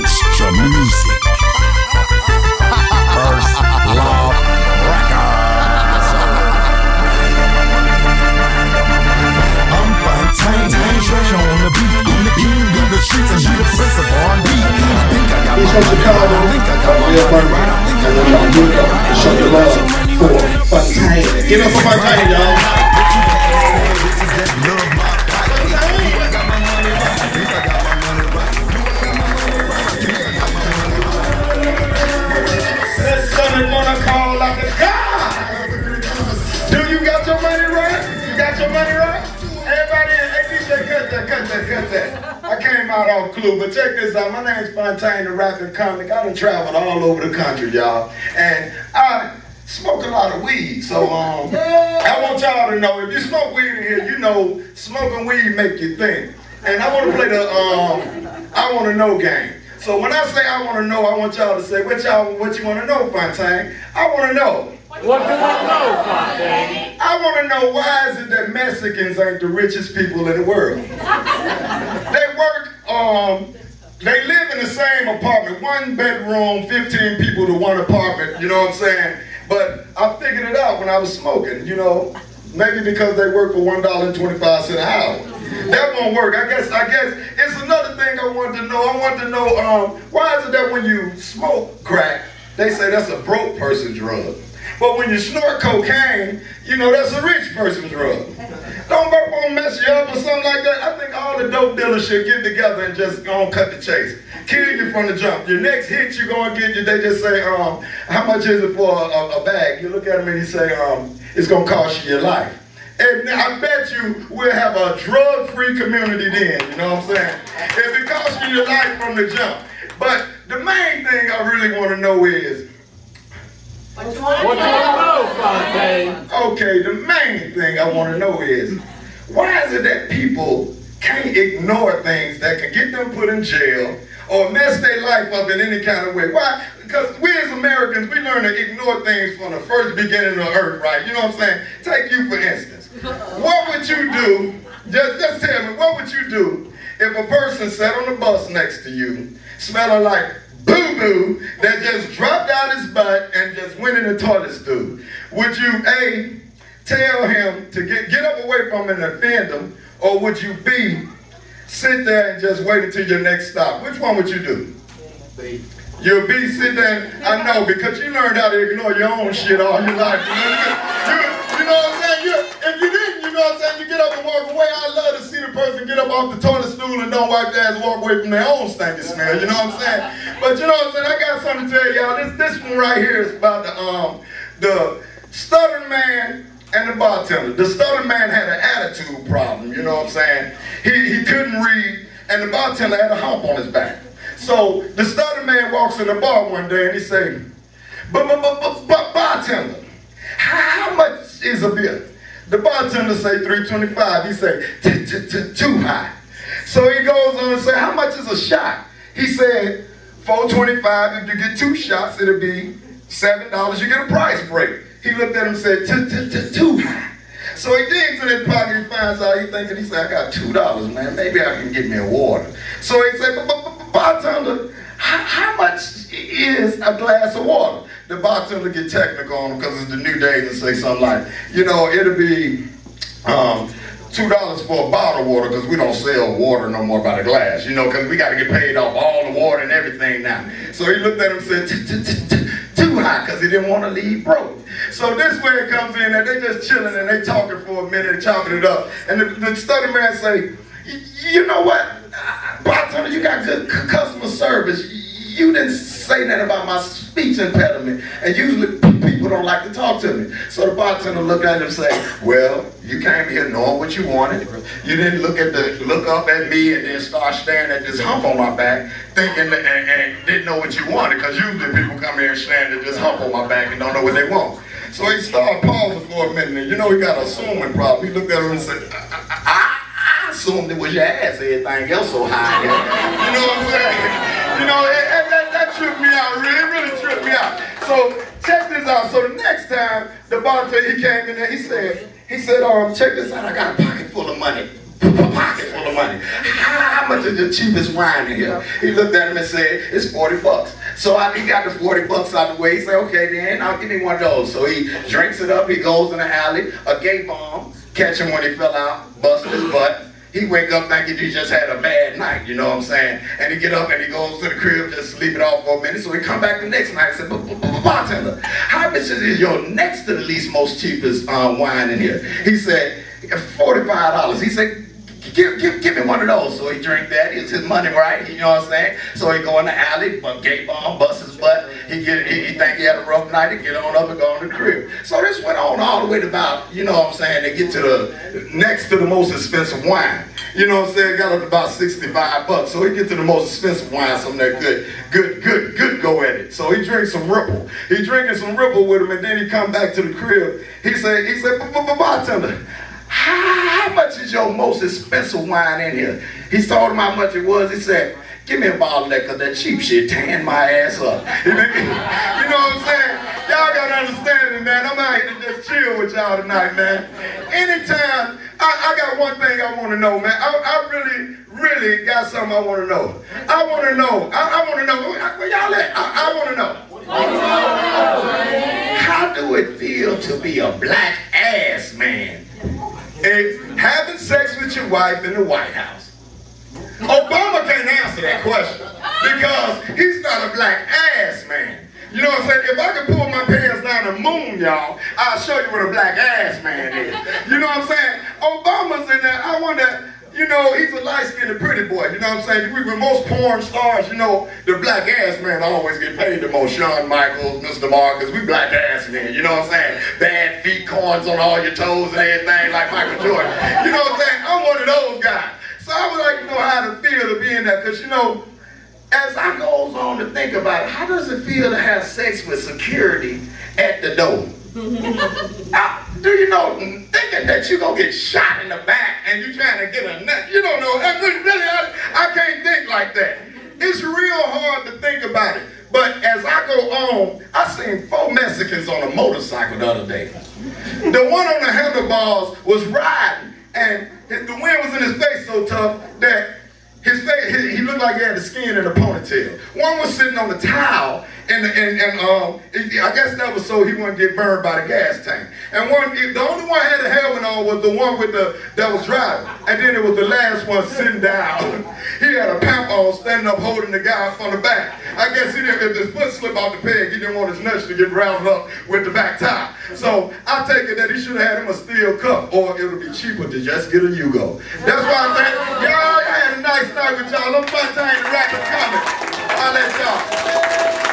Extra music. First Love Records. I'm Fontaine, treasure on the beat. I'm the king of the streets and she the principal on beat. I think I got my money right. I think I got my money right. I think I got my money right. Show your love for Fontaine. Give it up for Fontaine, y'all. Gonna call like a god. Do you got your money right? You got your money right? Everybody, hey DJ, cut that. I came out off clue, but check this out. My name's Fontaine, the rapping comic. I done traveled all over the country, y'all, and I smoke a lot of weed. So I want y'all to know, if you smoke weed in here, you know smoking weed make you think. And I want to play the I want to know game. So when I say I want to know, I want y'all to say, what you want to know, Fontaine? I want to know. What do you want to know, Fontaine? I want to know, why is it that Mexicans ain't the richest people in the world? They work, they live in the same apartment, 1 bedroom, 15 people to 1 apartment, you know what I'm saying? But I figured it out when I was smoking, you know, maybe because they work for $1.25 an hour. That won't work. I guess it's another thing I wanted to know. I wanted to know, why is it that when you smoke crack, they say that's a broke person drug, but when you snort cocaine, you know that's a rich person drug. Don't mess you up or something like that. I think all the dope dealers should get together and just go and cut the chase. Kill you from the jump. Your next hit you're gonna get, they just say, how much is it for a bag? You look at them and you say, it's gonna cost you your life. And I bet you we'll have a drug-free community then, you know what I'm saying? If it costs you your life from the jump. But the main thing I really want to know is, What you want to know, Fontaine? Okay, the main thing I want to know is, why is it that people can't ignore things that can get them put in jail or mess their life up in any kind of way? Why? Because we as Americans, we learn to ignore things from the first beginning of Earth, right? You know what I'm saying? Take you for instance. What would you do, just tell me, what would you do if a person sat on the bus next to you, smelling like boo-boo, that just dropped out his butt and just went in the toilet stool? Would you, A, tell him to get up away from him and offend him, or would you, B, sit there and just wait until your next stop? Which one would you do? B. You'll be sitting there, I know, because you learned how to ignore your own shit all your life. You know what I'm saying? If you didn't, you know what I'm saying, you get up and walk away. I love to see the person get up off the toilet stool and don't wipe their ass and walk away from their own stinking smell, you know what I'm saying? But you know what I'm saying, I got something to tell y'all. This one right here is about the stuttering man and the bartender. The stuttering man had an attitude problem, you know what I'm saying? He couldn't read, and the bartender had a hump on his back. So the stuttering man walks in the bar one day and he say, bartender, how much is a beer? The bartender say $3.25. He say, too high. So he goes on and say, how much is a shot? He said, $4.25. If you get 2 shots, it'll be $7. You get a price break. He looked at him and said, too high. So he digs in his pocket, he finds out, he said, I got $2, man. Maybe I can get me a water. So he said, bartender, how much is a glass of water? The bartender get technical on him because it's the new days and say something like, you know, it'll be $2 for a bottle of water because we don't sell water no more by the glass, you know, because we got to get paid off all the water and everything now. So he looked at him and said, too high, because he didn't want to leave broke. So this way it comes in that they just chilling and they talking for a minute, chopping it up. And the study man say, you know what, bartender, you got good customer service. You didn't say that about my speech impediment, and usually people don't like to talk to me. So the bartender looked at him and say, well, you came here knowing what you wanted. You didn't look up at me and then start staring at this hump on my back, thinking and didn't know what you wanted, because usually people come here and staring at this hump on my back and don't know what they want. So he started pausing for a minute, and you know he got an assuming problem. He looked at him and said, I assumed it was your ass, everything else so high. You know what I'm saying? You know, that tripped me out, really tripped me out. So check this out. So the next time the bartender, he came in there, he said, check this out, I got a pocket full of money. pocket full of money. How much is the cheapest wine in here? He looked at him and said, it's 40 bucks. So he got the 40 bucks out of the way. He said, okay then, I'll give me one of those. So he drinks it up, he goes in the alley, a gay bomb, catch him when he fell out, busted his butt. He wake up thinking he just had a bad night, you know what I'm saying? And he get up and he goes to the crib, just sleep it off for a minute. So he come back the next night and said, bartender, how much is your next to the least most cheapest wine in here? He said, $45. He said, give me one of those. So he drink that, it's his money, right? You know what I'm saying? So he go in the alley, gay bomb, bust his butt. He think he had a rough night, he get on up and go in the crib. So this went on all the way to about, you know what I'm saying, they get to the next to the most expensive wine. You know what I'm saying? Got up to about 65 bucks. So he get to the most expensive wine, something that good go at it. So he drinks some Ripple. He drinking some Ripple with him, and then he come back to the crib. He said, bartender, how much is your most expensive wine in here? He told him how much it was. He said, give me a bottle of that, because that cheap shit tan my ass up. You know what I'm saying? Y'all gotta understand it, man. I'm out here to just chill with y'all tonight, man. Anytime, I got one thing I want to know, man. I really got something I want to know. I want to know. Where y'all at? I want to know. How do it feel to be a black ass man? And having sex with your wife in the White House? Obama can't answer that question because he's not a black ass man. You know what I'm saying? If I could pull my pants down the moon, y'all, I'll show you what a black ass man is. You know what I'm saying? Obama's in there. I wonder, you know, he's a light-skinned pretty boy. You know what I'm saying? With most porn stars, you know, the black ass man always get paid the most. Shawn Michaels, Mr. Marcus, we black ass men. You know what I'm saying? Bad feet, corns on all your toes and everything like Michael Jordan. You know what I'm saying? I'm one of those guys. So I would like to know how to feel to be in that, because, you know, as I goes on to think about it, how does it feel to have sex with security at the door? Do you know, thinking that you're going to get shot in the back and you trying to get a nut, you don't know, really, I can't think like that. It's real hard to think about it. But as I go on, I seen 4 Mexicans on a motorcycle the other day. The one on the handlebars was riding, and the wind was in his face so tough that his face, he looked like he had the skin in a ponytail. One was sitting on the towel, and I guess that was so he wouldn't get burned by the gas tank. And the only one had a helmet on was the one that was driving. And then it was the last one sitting down. He had a pamp on, standing up, holding the guy from the back. I guess if his foot slipped off the peg, he didn't want his nuts to get rounded up with the back tire. So I take it that he should have had him a steel cup, or it would be cheaper to just get a Yugo. That's why I think, y'all had a nice night with y'all. I'm Funtane, the rapper coming. I'll let y'all.